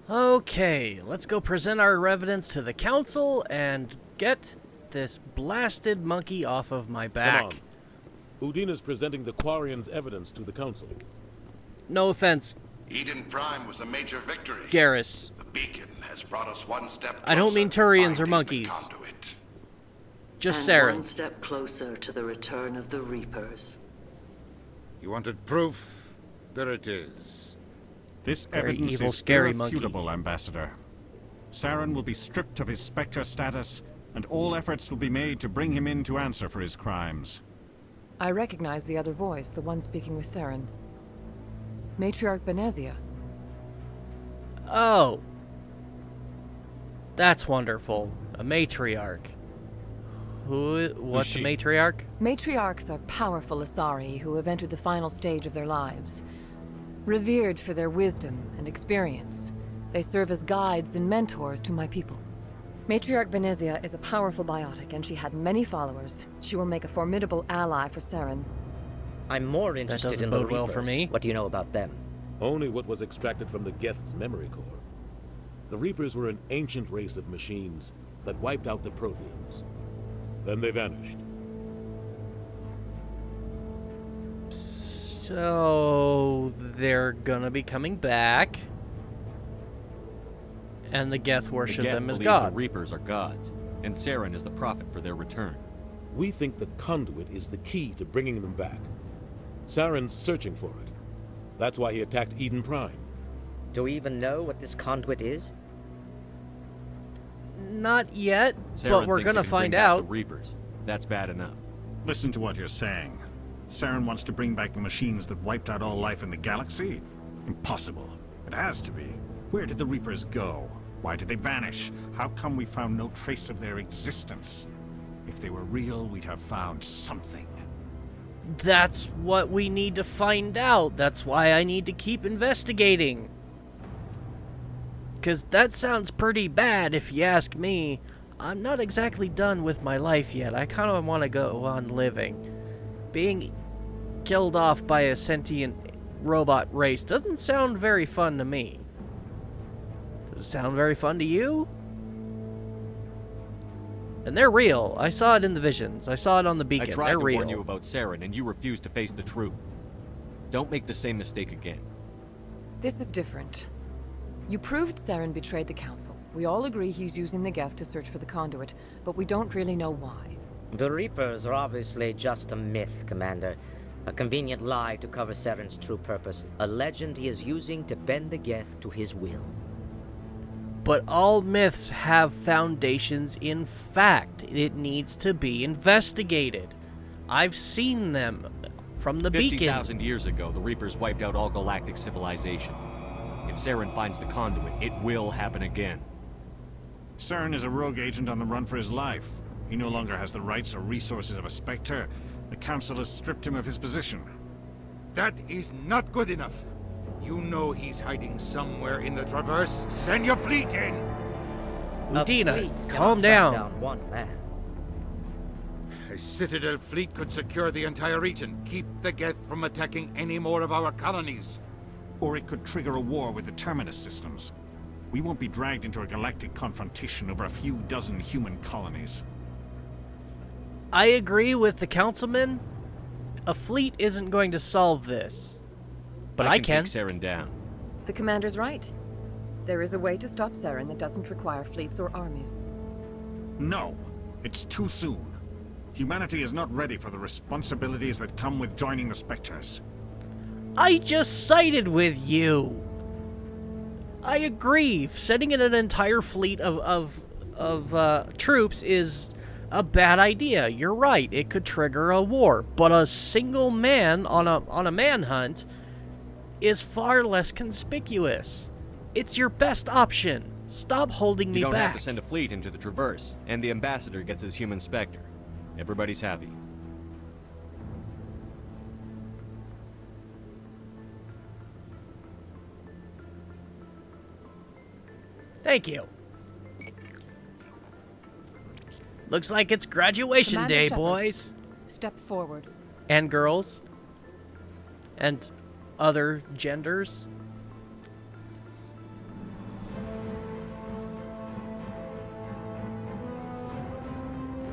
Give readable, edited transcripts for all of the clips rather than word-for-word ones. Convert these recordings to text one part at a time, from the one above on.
Okay, let's go present our evidence to the council and get this blasted monkey off of my back. Come on. Udina's presenting the Quarian's evidence to the council. No offense, Eden Prime was a major victory. Garrus. The beacon has brought us one step closer I don't mean to Turians or finding monkeys. the conduit. Just and Saren. one step closer to the return of the Reapers. You wanted proof? There it is. This Very evidence evil, is scary monkey. irrefutable, Ambassador. Saren will be stripped of his Spectre status, and all efforts will be made to bring him in to answer for his crimes. I recognize the other voice, the one speaking with Saren. Matriarch Benezia. Oh. That's wonderful. A matriarch. What's a matriarch? Matriarchs are powerful Asari who have entered the final stage of their lives. Revered for their wisdom and experience, they serve as guides and mentors to my people. Matriarch Benezia is a powerful biotic, and she had many followers. She will make a formidable ally for Saren. I'm more interested doesn't in the bode well Reapers. for me. What do you know about them? Only what was extracted from the Geth's memory core. The Reapers were an ancient race of machines that wiped out the Protheans. Then they vanished. So they're gonna be coming back, and the Geth worship them as gods. The Reapers are gods, and Saren is the prophet for their return. We think the conduit is the key to bringing them back. Saren's searching for it. That's why he attacked Eden Prime. Do we even know what this conduit is? Not yet, Saren but we're thinks he gonna can find bring back out. The Reapers. That's bad enough. Listen to what you're saying. Saren wants to bring back the machines that wiped out all life in the galaxy? Impossible. It has to be. Where did the Reapers go? Why did they vanish? How come we found no trace of their existence? If they were real, we'd have found something. That's what we need to find out. That's why I need to keep investigating. Because that sounds pretty bad if you ask me. I'm not exactly done with my life yet. I kind of want to go on living. Being killed off by a sentient robot race doesn't sound very fun to me. Does it sound very fun to you? And they're real. I saw it in the visions. I saw it on the beacon. I tried They're to real. warn you about Saren, and you refused to face the truth. Don't make the same mistake again. This is different. You proved Saren betrayed the Council. We all agree he's using the Geth to search for the conduit, but we don't really know why. The Reapers are obviously just a myth, Commander. A convenient lie to cover Saren's true purpose. A legend he is using to bend the Geth to his will. But all myths have foundations in fact. It needs to be investigated. I've seen them from the beacon. 50,000 years ago, the Reapers wiped out all galactic civilization. If Saren finds the conduit, it will happen again. Saren is a rogue agent on the run for his life. He no longer has the rights or resources of a Spectre. The Council has stripped him of his position. That is not good enough. You know he's hiding somewhere in the Traverse. Send your fleet in! Udina, A fleet calm cannot track down. down one man. A Citadel fleet could secure the entire region, keep the Geth from attacking any more of our colonies. Or it could trigger a war with the Terminus systems. We won't be dragged into a galactic confrontation over a few dozen human colonies. I agree with the councilman. A fleet isn't going to solve this. But I can. take Saren down. The Commander's right. There is a way to stop Saren that doesn't require fleets or armies. No, it's too soon. Humanity is not ready for the responsibilities that come with joining the Spectres. I just sided with you. I agree. Sending in an entire fleet of troops is a bad idea. You're right. It could trigger a war. But a single man on a manhunt is far less conspicuous. It's your best option. Stop holding me You don't back. have to send a fleet into the Traverse, and the Ambassador gets his human Spectre. Everybody's happy. Thank you. Looks like it's graduation Commander day, Shepard. boys. Step forward. And girls. And other genders.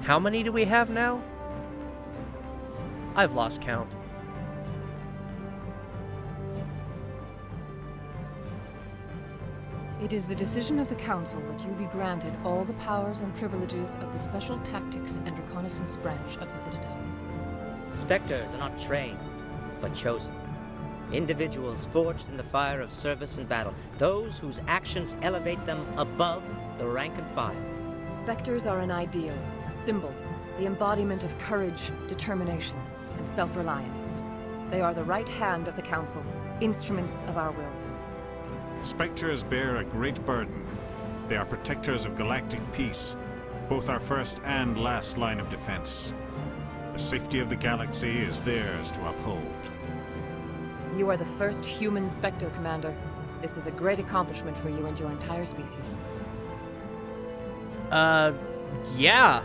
How many do we have now? I've lost count. It is the decision of the Council that you be granted all the powers and privileges of the Special Tactics and Reconnaissance Branch of the Citadel. Spectres are not trained, but chosen. Individuals forged in the fire of service and battle. Those whose actions elevate them above the rank and file. Spectres are an ideal, a symbol, the embodiment of courage, determination, and self-reliance. They are the right hand of the Council, instruments of our will. Spectres bear a great burden. They are protectors of galactic peace, both our first and last line of defense. The safety of the galaxy is theirs to uphold. You are the first human Spectre, Commander. This is a great accomplishment for you and your entire species. Yeah.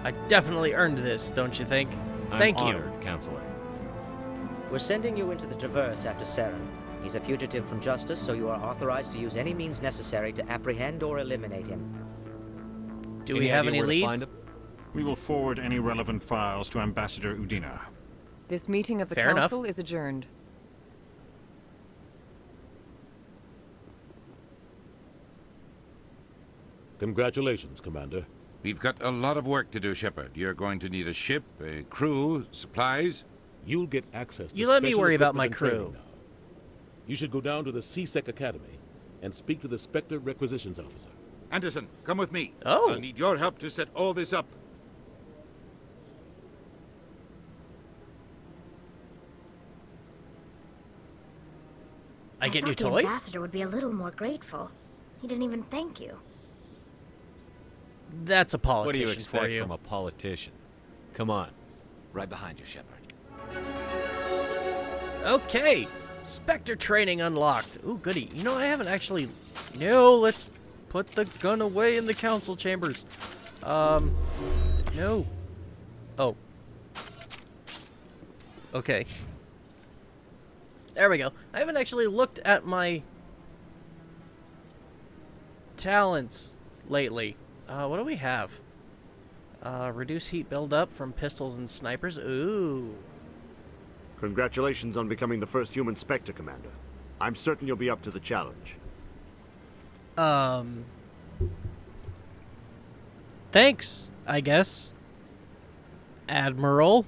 I definitely earned this, don't you think? Thank you. I'm honored, Counselor. We're sending you into the Traverse after Saren. He's a fugitive from justice, so you are authorized to use any means necessary to apprehend or eliminate him. Do we have any idea where to leads? find him? We will forward any relevant files to Ambassador Udina. This meeting of the Fair enough. Council is adjourned. Congratulations, Commander. We've got a lot of work to do, Shepard. You're going to need a ship, a crew, supplies. You'll get access to You let me special worry about equipment my and training crew. now. You should go down to the C-Sec Academy and speak to the Spectre Requisitions Officer. Anderson, come with me. Oh. I'll need your help to set all this up. I get new thought the toys? ambassador would be a little more grateful. He didn't even thank you. That's a politician What do you for expect you. from a politician? Come on. Right behind you, Shepard. Okay. Spectre training unlocked. Ooh, goody. You know, I haven't actually... No, let's put the gun away in the council chambers. No. Oh. Okay. There we go. I haven't actually looked at my talents lately. What do we have? Reduce heat buildup from pistols and snipers. Ooh. Congratulations on becoming the first human Spectre, Commander. I'm certain you'll be up to the challenge. Thanks, I guess. Admiral.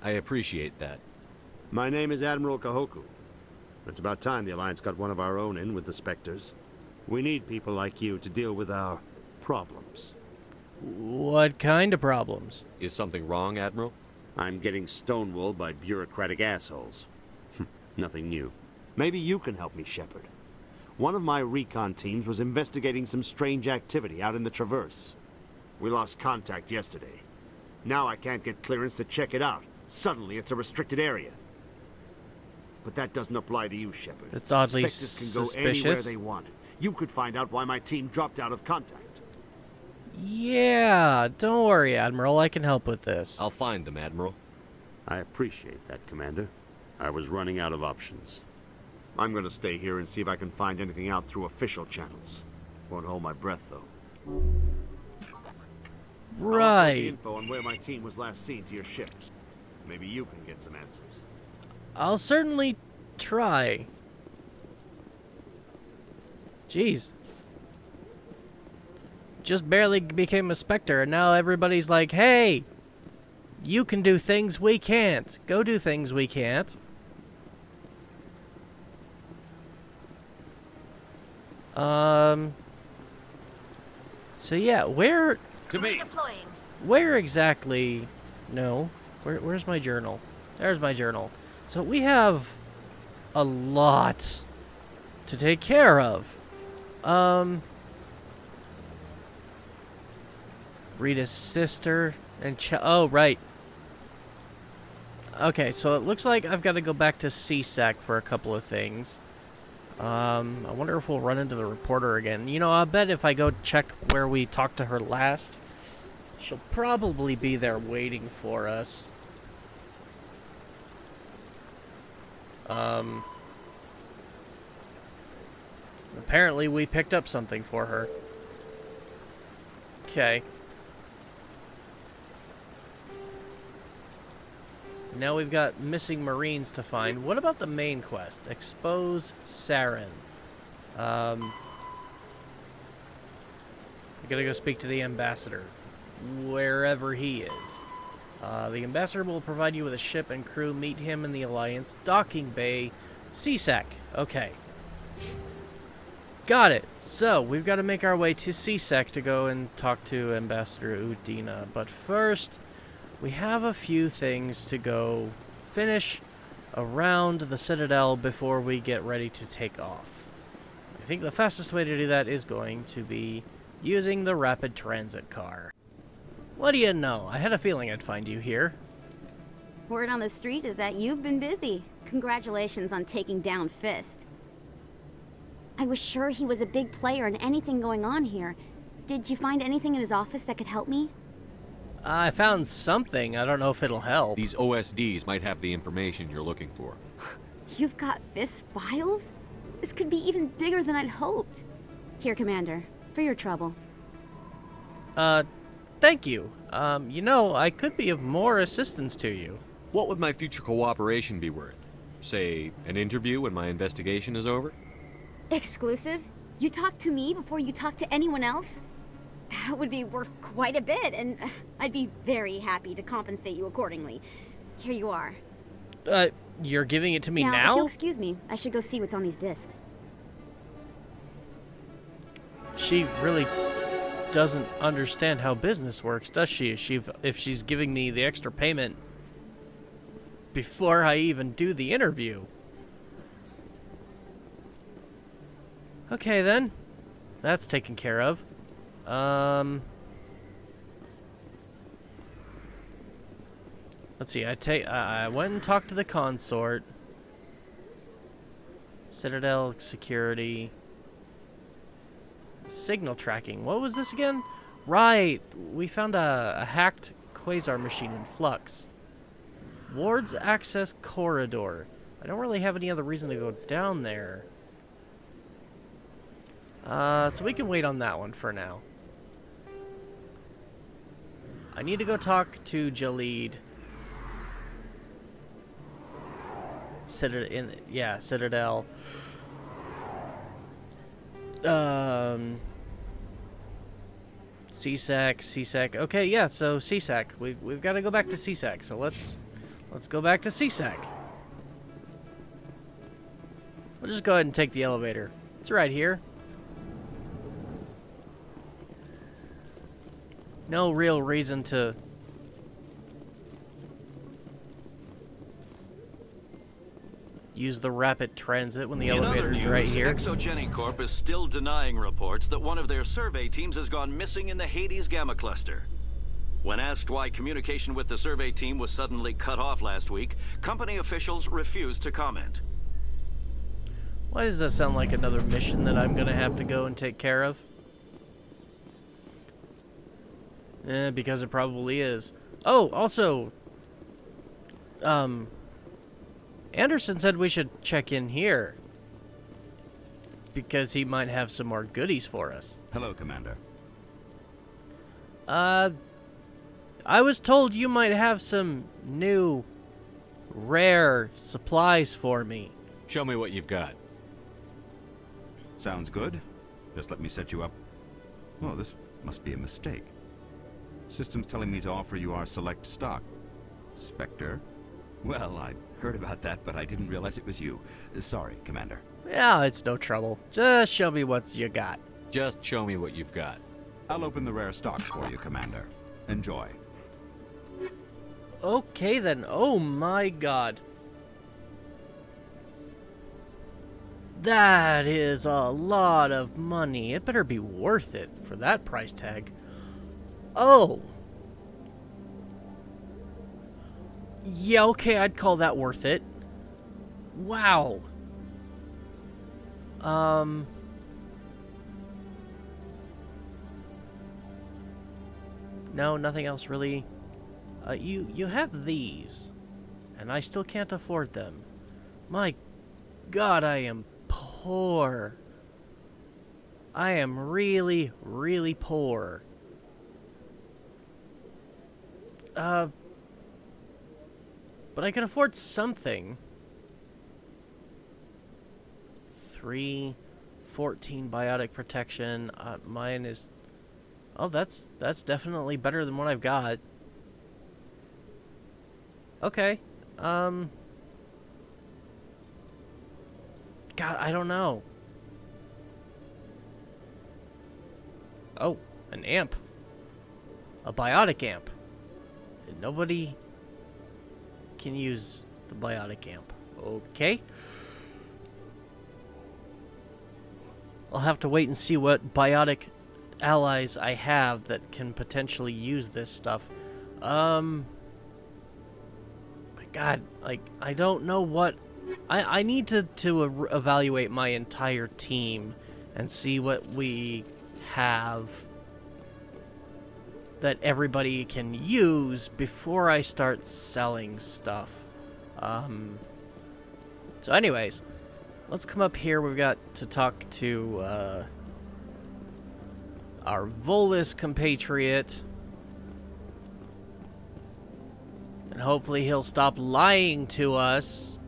I appreciate that. My name is Admiral Kahoku. It's about time the Alliance got one of our own in with the Spectres. We need people like you to deal with our problems. What kind of problems? Is something wrong, Admiral? I'm getting stonewalled by bureaucratic assholes. Nothing new. Maybe you can help me, Shepard. One of my recon teams was investigating some strange activity out in the Traverse. We lost contact yesterday. Now I can't get clearance to check it out. Suddenly it's a restricted area. But that doesn't apply to you, Shepard. It's oddly Spectres can go anywhere suspicious. they want. You could find out why my team dropped out of contact. Yeah, don't worry, Admiral. I can help with this. I'll find them, Admiral. I appreciate that, Commander. I was running out of options. I'm gonna stay here and see if I can find anything out through official channels. Won't hold my breath, though. I'll upload the Right. info on where my team was last seen to your ship. Maybe you can get some answers. I'll certainly try. Jeez. Just barely became a Spectre, and now everybody's like, hey, you can do things we can't. Go do things we can't. So yeah, where To me. Deploying. Where exactly? No. Where's my journal? There's my journal. So we have a lot to take care of. Rita's sister and oh, right. Okay, so it looks like I've got to go back to C-Sec for a couple of things. I wonder if we'll run into the reporter again. You know, I bet if I go check where we talked to her last, she'll probably be there waiting for us. Apparently we picked up something for her. Okay. Now we've got missing Marines to find. What about the main quest? Expose Saren. I gotta go speak to the ambassador, wherever he is. The ambassador will provide you with a ship and crew. Meet him in the Alliance docking bay, CSEC. Okay. Got it. So, we've got to make our way to CSEC to go and talk to Ambassador Udina. But first, we have a few things to go finish around the Citadel before we get ready to take off. I think the fastest way to do that is going to be using the rapid transit car. What do you know? I had a feeling I'd find you here. Word on the street is that you've been busy. Congratulations on taking down Fist. I was sure he was a big player in anything going on here. Did you find anything in his office that could help me? I found something. I don't know if it'll help. These OSDs might have the information you're looking for. You've got Fist's files? This could be even bigger than I'd hoped. Here, Commander, for your trouble. Thank you. You know, I could be of more assistance to you. What would my future cooperation be worth? Say, an interview when my investigation is over? Exclusive? You talk to me before you talk to anyone else? That would be worth quite a bit, and I'd be very happy to compensate you accordingly. Here you are. You're giving it to me If now? you'll excuse me, I should go see what's on these discs. She really doesn't understand how business works, does she? If she's giving me the extra payment before I even do the interview. Okay, then. That's taken care of. Let's see. I went and talked to the consort. Citadel security. Signal tracking. What was this again? Right. We found a hacked quasar machine in flux. Ward's access corridor. I don't really have any other reason to go down there. So we can wait on that one for now. I need to go talk to Jalid. Citadel. CSEC. Okay, yeah, so CSEC. We've got to go back to CSEC, so let's go back to CSEC. We'll just go ahead and take the elevator. It's right here. No real reason to use the rapid transit when the elevator's right here. Exogeny Corp is still denying reports that one of their survey teams has gone missing in the Hades Gamma Cluster. When asked why communication with the survey team was suddenly cut off last week, company officials refused to comment. Why does that sound like another mission that I'm gonna have to go and take care of? Because it probably is. Oh, also, Anderson said we should check in here because he might have some more goodies for us. Hello, Commander. I was told you might have some new, rare supplies for me. Show me what you've got. Sounds good. Just let me set you up. Oh, this must be a mistake. System's telling me to offer you our select stock. Spectre? Well, I heard about that, but I didn't realize it was you. Sorry, Commander. Yeah, it's no trouble. Just show me what you got. Just show me what you've got. I'll open the rare stocks for you, Commander. Enjoy. Okay, then. Oh, my God. That is a lot of money. It better be worth it for that price tag. Oh. Yeah, okay, I'd call that worth it. Wow. No, nothing else really. You have these, and I still can't afford them. My God, I am poor. I am really, really poor. but I can afford something. 314 biotic protection. Mine is... Oh, that's definitely better than what I've got. Okay. God, I don't know. Oh, an amp. A biotic amp. Nobody can use the biotic amp. Okay. I'll have to wait and see what biotic allies I have that can potentially use this stuff. My God, like, I don't know what... I need to evaluate my entire team and see what we have that everybody can use before I start selling stuff. So anyways, let's come up here. We've got to talk to our Volus compatriot. And hopefully he'll stop lying to us,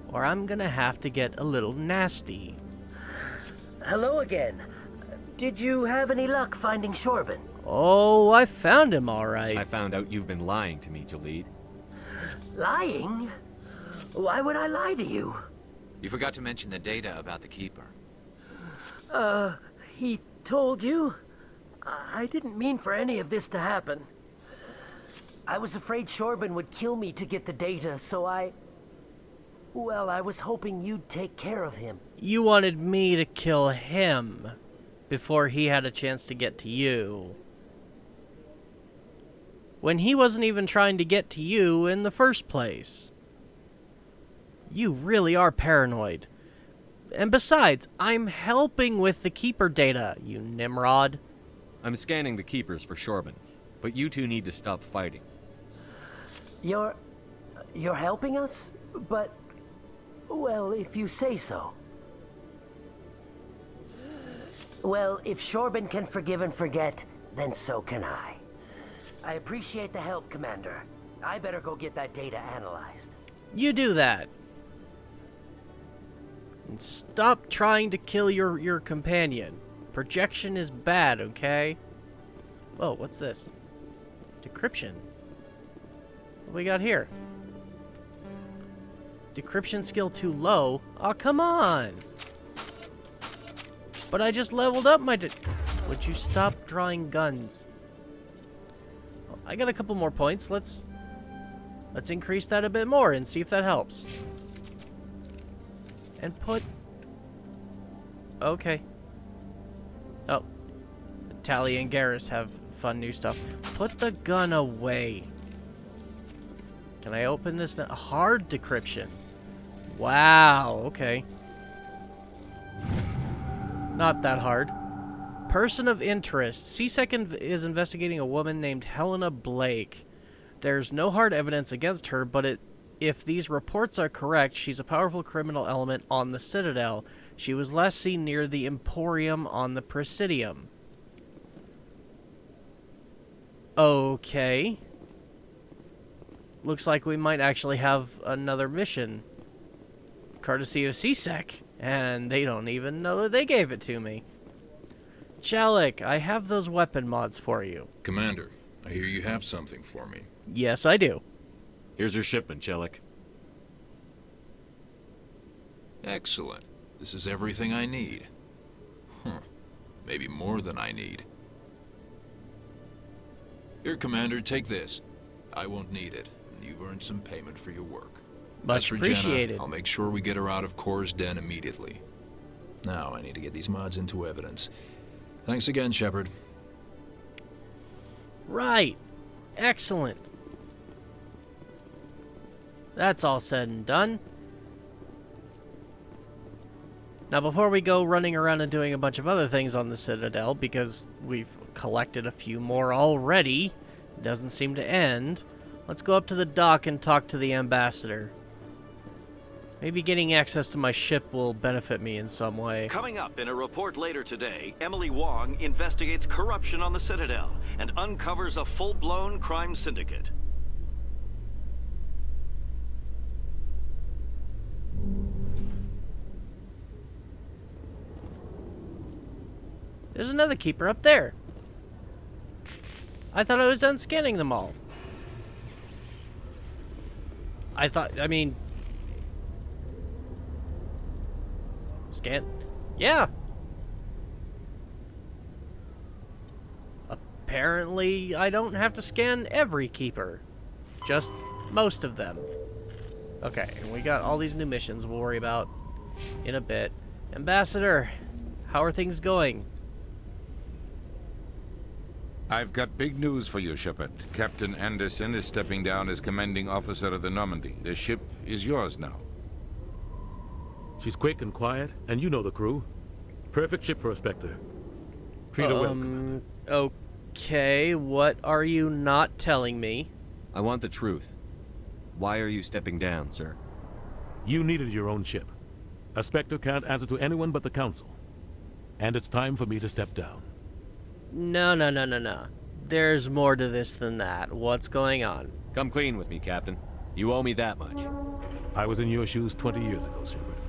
or I'm gonna have to get a little nasty. Hello again. Did you have any luck finding Shorben? Oh, I found him all right. I found out you've been lying to me, Jalid. Lying? Why would I lie to you? You forgot to mention the data about the Keeper. He told you? I didn't mean for any of this to happen. I was afraid Shorben would kill me to get the data, so well, I was hoping you'd take care of him. You wanted me to kill him before he had a chance to get to you. When he wasn't even trying to get to you in the first place. You really are paranoid. And besides, I'm helping with the Keeper data, you Nimrod. I'm scanning the Keepers for Shorben, but you two need to stop fighting. You're helping us? But, well, if you say so. Well, if Shorben can forgive and forget, then so can I. I appreciate the help, Commander. I better go get that data analyzed. You do that. And stop trying to kill your companion. Projection is bad, okay? Whoa, what's this? Decryption. What we got here? Decryption skill too low? Oh, come on! But I just leveled up my... Would you stop drawing guns? Well, I got a couple more points. Let's increase that a bit more and see if that helps. And put... Okay. Oh. Tally and Garrus have fun new stuff. Put the gun away. Can I open this now? Hard decryption. Wow, okay. Not that hard. Person of interest. C-Second is investigating a woman named Helena Blake. There's no hard evidence against her, but if these reports are correct, she's a powerful criminal element on the Citadel. She was last seen near the Emporium on the Presidium. Okay. Looks like we might actually have another mission. Courtesy of C-Sec. And they don't even know that they gave it to me. Chalik, I have those weapon mods for you. Commander, I hear you have something for me. Yes, I do. Here's your shipment, Chalik. Excellent. This is everything I need. Maybe more than I need. Here, Commander, take this. I won't need it, and you've earned some payment for your work. Much As for appreciated. Jenna, I'll make sure we get her out of Kor's den immediately. Now, I need to get these mods into evidence. Thanks again, Shepard. Right. Excellent. That's all said and done. Now, before we go running around and doing a bunch of other things on the Citadel, because we've collected a few more already, it doesn't seem to end, let's go up to the dock and talk to the ambassador. Maybe getting access to my ship will benefit me in some way. Coming up in a report later today, Emily Wong investigates corruption on the Citadel and uncovers a full-blown crime syndicate. There's another keeper up there. I thought I was done scanning them all. I mean... Scan? Yeah. Apparently, I don't have to scan every keeper. Just most of them. Okay, and we got all these new missions we'll worry about in a bit. Ambassador, how are things going? I've got big news for you, Shepard. Captain Anderson is stepping down as commanding officer of the Normandy. The ship is yours now. She's quick and quiet, and you know the crew. Perfect ship for a Spectre. Treat her well, Commander. Okay, what are you not telling me? I want the truth. Why are you stepping down, sir? You needed your own ship. A Spectre can't answer to anyone but the Council. And it's time for me to step down. No. There's more to this than that. What's going on? Come clean with me, Captain. You owe me that much. I was in your shoes 20 years ago, Shepard.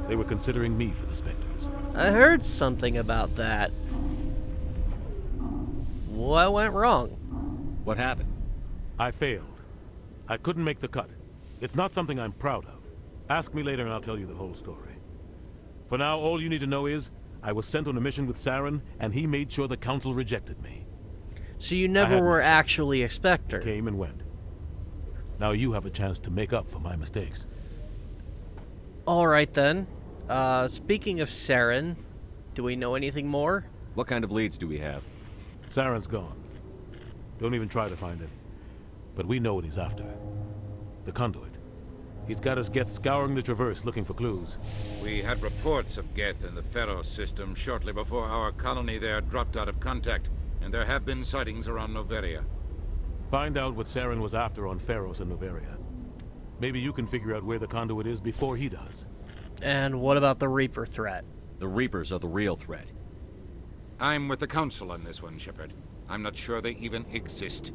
They were considering me for the Spectres. I heard something about that. What went wrong? What happened? I failed. I couldn't make the cut. It's not something I'm proud of. Ask me later and I'll tell you the whole story. For now, all you need to know is, I was sent on a mission with Saren, and he made sure the Council rejected me. So you never were actually a Spectre? Came and went. Now you have a chance to make up for my mistakes. Alright then. Speaking of Saren, do we know anything more? What kind of leads do we have? Saren's gone. Don't even try to find him. But we know what he's after. The conduit. He's got his Geth scouring the Traverse looking for clues. We had reports of Geth in the Pharos system shortly before our colony there dropped out of contact, and there have been sightings around Noveria. Find out what Saren was after on Pharos and Noveria. Maybe you can figure out where the conduit is before he does. And what about the Reaper threat? The Reapers are the real threat. I'm with the Council on this one, Shepard. I'm not sure they even exist.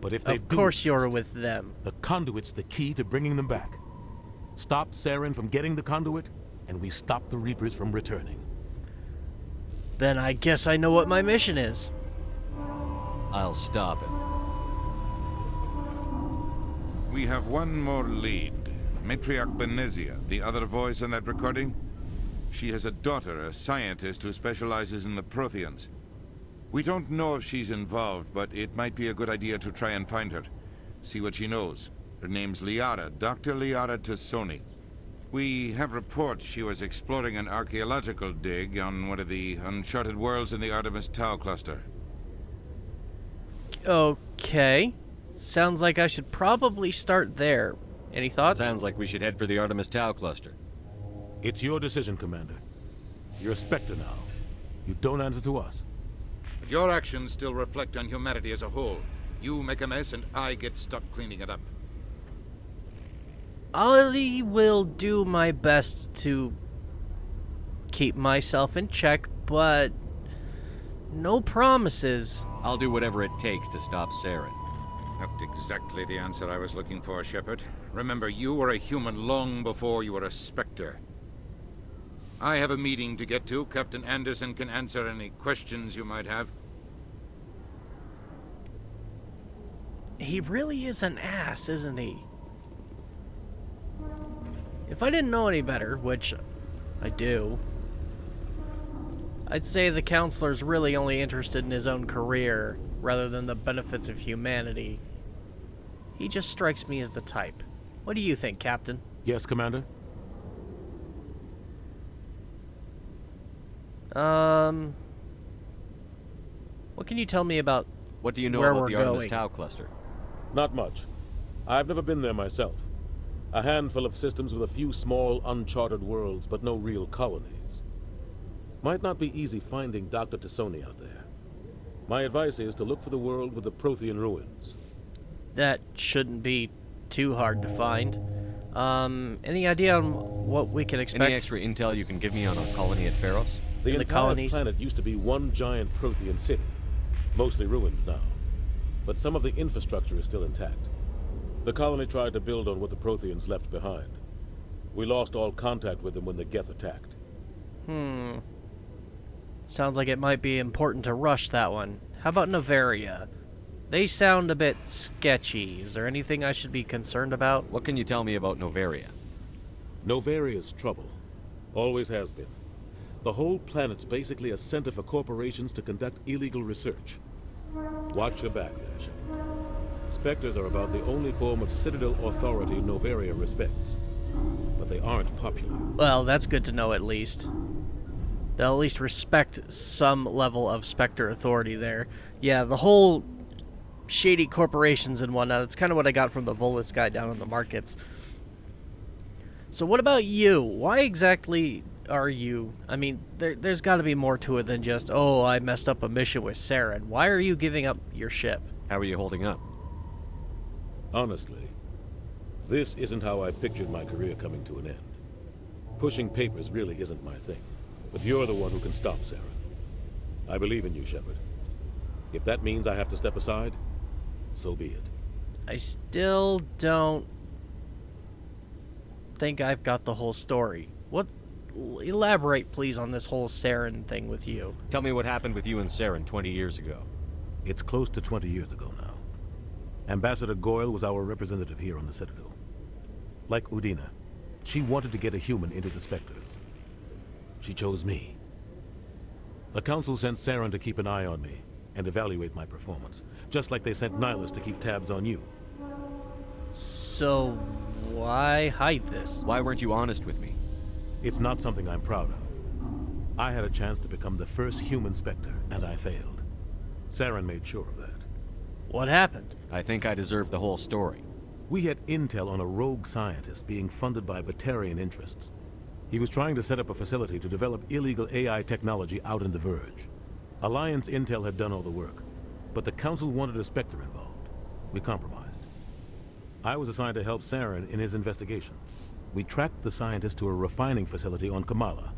But if they do, of course you're with them. The conduit's the key to bringing them back. Stop Saren from getting the conduit, and we stop the Reapers from returning. Then I guess I know what my mission is. I'll stop him. We have one more lead. Matriarch Benezia, the other voice on that recording. She has a daughter, a scientist who specializes in the Protheans. We don't know if she's involved, but it might be a good idea to try and find her. See what she knows. Her name's Liara, Dr. Liara Tassoni. We have reports she was exploring an archaeological dig on one of the uncharted worlds in the Artemis Tau cluster. Okay. Sounds like I should probably start there. Any thoughts? Sounds like we should head for the Artemis Tau cluster. It's your decision, Commander. You're a Spectre now. You don't answer to us. But your actions still reflect on humanity as a whole. You make a mess and I get stuck cleaning it up. I will do my best to keep myself in check, but no promises. I'll do whatever it takes to stop Saren. Not exactly the answer I was looking for, Shepard. Remember, you were a human long before you were a Spectre. I have a meeting to get to. Captain Anderson can answer any questions you might have. He really is an ass, isn't he? If I didn't know any better, which I do, I'd say the Counselor's really only interested in his own career rather than the benefits of humanity. He just strikes me as the type. What do you think, Captain? Yes, Commander? What can you tell me about what do you know where about we're the Artemis going? Tau cluster? Not much. I've never been there myself. A handful of systems with a few small, uncharted worlds, but no real colonies. Might not be easy finding Dr. Tassoni out there. My advice is to look for the world with the Prothean ruins. That shouldn't be too hard to find. Any idea on what we can expect? Any extra intel you can give me on our colony at Pharos? The entire planet used to be one giant Prothean city. Mostly ruins now. But some of the infrastructure is still intact. The colony tried to build on what the Protheans left behind. We lost all contact with them when the Geth attacked. Sounds like it might be important to rush that one. How about Noveria? They sound a bit sketchy. Is there anything I should be concerned about? What can you tell me about Noveria? Novaria's trouble. Always has been. The whole planet's basically a center for corporations to conduct illegal research. Watch your back there, Shepard. Spectres are about the only form of Citadel authority Noveria respects. But they aren't popular. Well, that's good to know at least. They'll at least respect some level of Spectre authority there. Yeah, the whole shady corporations and whatnot, it's kind of what I got from the Volus guy down in the markets. So what about you? Why exactly are you... I mean, there's got to be more to it than just, oh, I messed up a mission with Saren. Why are you giving up your ship? How are you holding up? Honestly, this isn't how I pictured my career coming to an end. Pushing papers really isn't my thing. But you're the one who can stop Saren. I believe in you, Shepard. If that means I have to step aside, so be it. I still don't think I've got the whole story. Elaborate, please, on this whole Saren thing with you. Tell me what happened with you and Saren 20 years ago. It's close to 20 years ago now. Ambassador Goyle was our representative here on the Citadel. Like Udina, she wanted to get a human into the Spectres. She chose me. The Council sent Saren to keep an eye on me and evaluate my performance, just like they sent Nihilus to keep tabs on you. So, why hide this? Why weren't you honest with me? It's not something I'm proud of. I had a chance to become the first human Spectre, and I failed. Saren made sure of that. What happened? I think I deserve the whole story. We had intel on a rogue scientist being funded by Batarian interests. He was trying to set up a facility to develop illegal AI technology out in the Verge. Alliance intel had done all the work, but the Council wanted a Spectre involved. We compromised. I was assigned to help Saren in his investigation. We tracked the scientist to a refining facility on Kamala.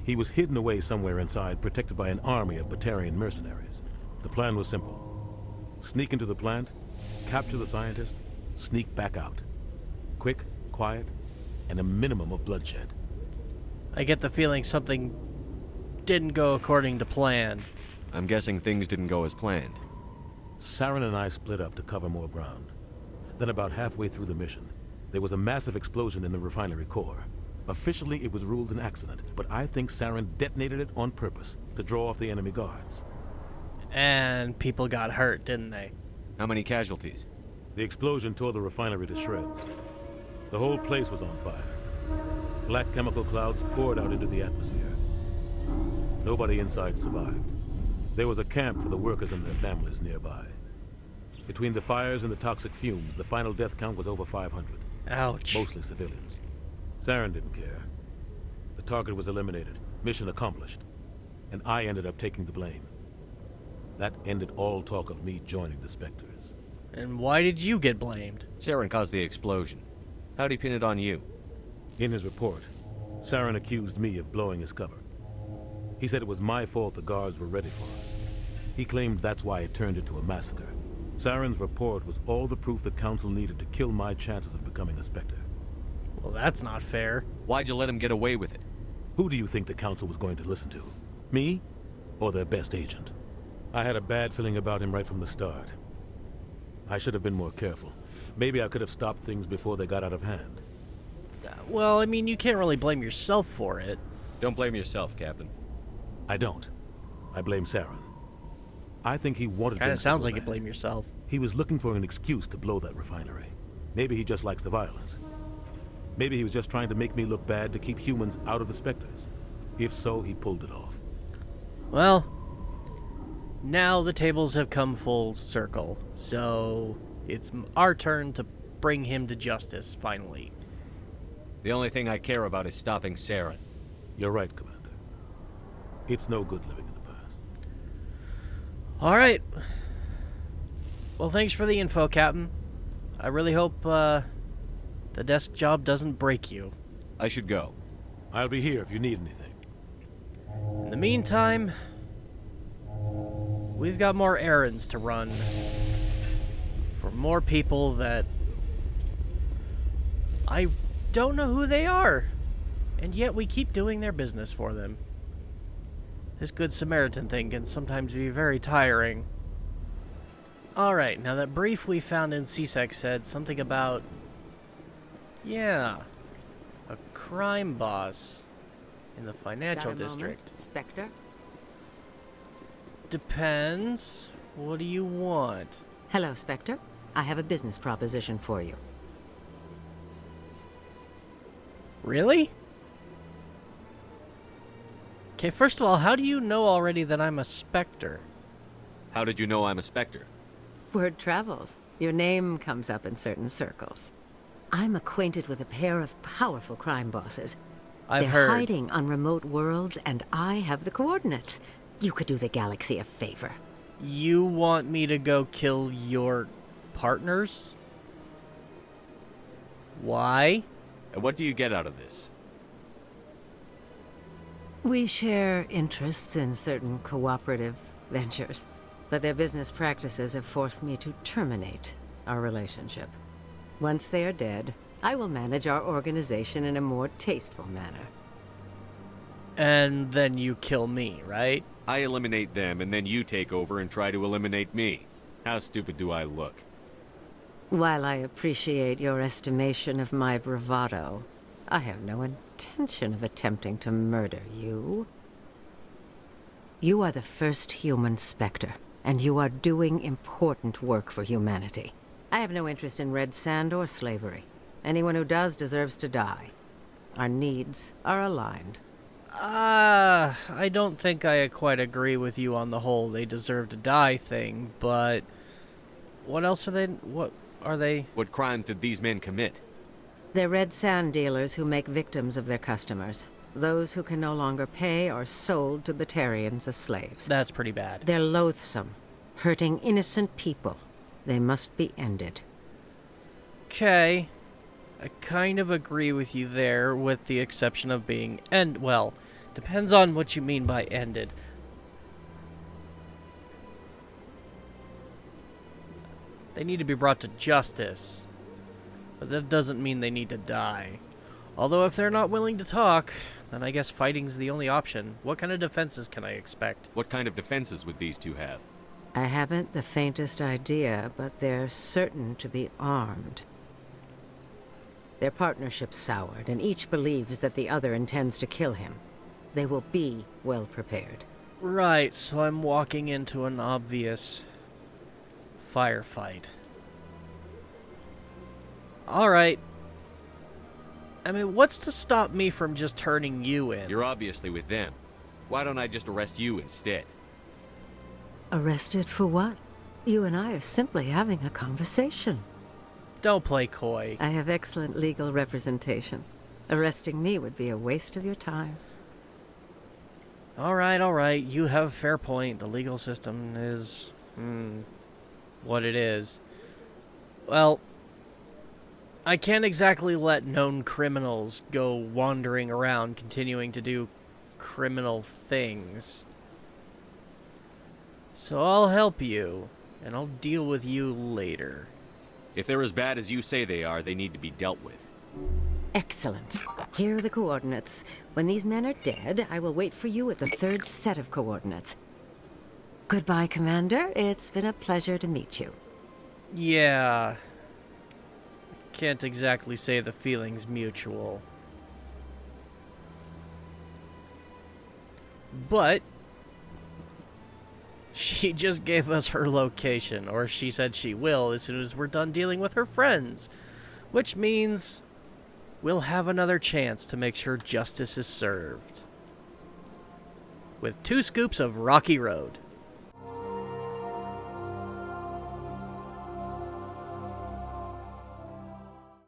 He was hidden away somewhere inside, protected by an army of Batarian mercenaries. The plan was simple. Sneak into the plant, capture the scientist, sneak back out. Quick, quiet, and a minimum of bloodshed. I get the feeling something didn't go according to plan. I'm guessing things didn't go as planned. Saren and I split up to cover more ground. Then about halfway through the mission, there was a massive explosion in the refinery core. Officially, it was ruled an accident, but I think Saren detonated it on purpose to draw off the enemy guards. And people got hurt, didn't they? How many casualties? The explosion tore the refinery to shreds. The whole place was on fire. Black chemical clouds poured out into the atmosphere. Nobody inside survived. There was a camp for the workers and their families nearby. Between the fires and the toxic fumes, the final death count was over 500. Ouch. Mostly civilians. Saren didn't care. The target was eliminated, mission accomplished, and I ended up taking the blame. That ended all talk of me joining the Spectres. And why did you get blamed? Saren caused the explosion. How'd he pin it on you? In his report, Saren accused me of blowing his cover. He said it was my fault the guards were ready for us. He claimed that's why it turned into a massacre. Saren's report was all the proof the Council needed to kill my chances of becoming a Spectre. Well, that's not fair. Why'd you let him get away with it? Who do you think the Council was going to listen to? Me? Or their best agent? I had a bad feeling about him right from the start. I should have been more careful. Maybe I could have stopped things before they got out of hand. Well, I mean, you can't really blame yourself for it. Don't blame yourself, Captain. I don't. I blame Saren. I think he wanted Kinda things to sounds go like you bad. blame yourself. He was looking for an excuse to blow that refinery. Maybe he just likes the violence. Maybe he was just trying to make me look bad to keep humans out of the Spectres. If so, he pulled it off. Well, now the tables have come full circle, so it's our turn to bring him to justice, finally. The only thing I care about is stopping Saren. You're right, Commander. It's no good living in the past. All right. Well, thanks for the info, Captain. I really hope the desk job doesn't break you. I should go. I'll be here if you need anything. In the meantime, we've got more errands to run for more people that I don't know who they are, and yet we keep doing their business for them. This Good Samaritan thing can sometimes be very tiring. Alright, now that brief we found in CSEC said something about... Yeah, a crime boss in the financial district. Spectre? Depends. What do you want? Hello, Spectre. I have a business proposition for you. Really? Okay, first of all, how do you know already that I'm a Spectre? How did you know I'm a Spectre? Word travels. Your name comes up in certain circles. I'm acquainted with a pair of powerful crime bosses. I've They're heard. hiding on remote worlds, and I have the coordinates. You could do the galaxy a favor. You want me to go kill your partners? Why? And what do you get out of this? We share interests in certain cooperative ventures, but their business practices have forced me to terminate our relationship. Once they are dead, I will manage our organization in a more tasteful manner. And then you kill me, right? I eliminate them, and then you take over and try to eliminate me. How stupid do I look? While I appreciate your estimation of my bravado, I have no intention of attempting to murder you. You are the first human Spectre, and you are doing important work for humanity. I have no interest in red sand or slavery. Anyone who does deserves to die. Our needs are aligned. I don't think I quite agree with you on the whole they deserve to die thing, but what else are they? What are they? What crimes did these men commit? They're red sand dealers who make victims of their customers. Those who can no longer pay are sold to Batarians as slaves. That's pretty bad. They're loathsome, hurting innocent people. They must be ended. Okay. I kind of agree with you there, with the exception of being well, depends on what you mean by ended. They need to be brought to justice, but that doesn't mean they need to die. Although if they're not willing to talk, then I guess fighting's the only option. What kind of defenses can I expect? What kind of defenses would these two have? I haven't the faintest idea, but they're certain to be armed. Their partnership's soured, and each believes that the other intends to kill him. They will be well prepared. Right, so I'm walking into an obvious firefight. Alright. I mean, what's to stop me from just turning you in? You're obviously with them. Why don't I just arrest you instead? Arrested for what? You and I are simply having a conversation. Don't play coy. I have excellent legal representation. Arresting me would be a waste of your time. Alright. You have a fair point. The legal system is... what it is. Well, I can't exactly let known criminals go wandering around continuing to do criminal things. So I'll help you, and I'll deal with you later. If they're as bad as you say they are, they need to be dealt with. Excellent. Here are the coordinates. When these men are dead, I will wait for you at the third set of coordinates. Goodbye, Commander. It's been a pleasure to meet you. Yeah. Can't exactly say the feeling's mutual. But she just gave us her location, or she said she will as soon as we're done dealing with her friends. Which means we'll have another chance to make sure justice is served. With 2 scoops of Rocky Road.